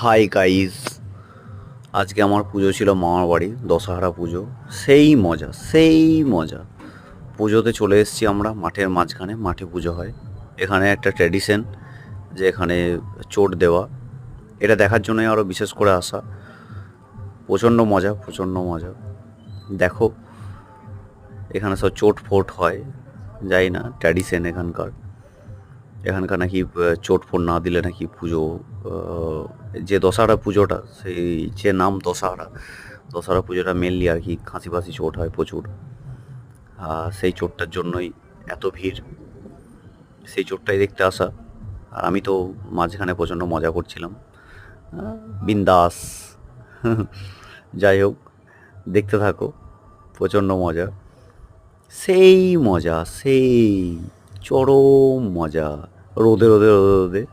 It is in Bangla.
হাই গাইস, আজকে আমার পুজো ছিল মামার বাড়ি, দশহরা পুজো। সেই মজা। পুজোতে চলে এসেছি আমরা মাঠের মাঝখানে, মাঠে পুজো হয়। এখানে একটা ট্র্যাডিশন যে এখানে চোট দেওয়া, এটা দেখার জন্যই আরও বিশেষ করে আসা। প্রচণ্ড মজা, প্রচণ্ড মজা। দেখো, এখানে সব চোট ফোট হয়, যাই না ট্র্যাডিশন এখানকার। এখানকার নাকি চোট ফোট না দিলে নাকি পুজো, যে দশহরা পুজোটা, সেই যে নাম দশহরা, দশহরা পুজোটা মেনলি আর কি কাশি বাসি চোট হয় প্রচুর। সেই চোটটার জন্যই এত ভিড়, সেই চোটটাই দেখতে আসা। আর আমি তো মাঝখানে প্রচণ্ড মজা করছিলাম, বিন্দাস। যাই হোক, দেখতে থাকো, প্রচণ্ড মজা। সেই মজা, সেই চরম মজা। রোদে রোদে রোদে রোদে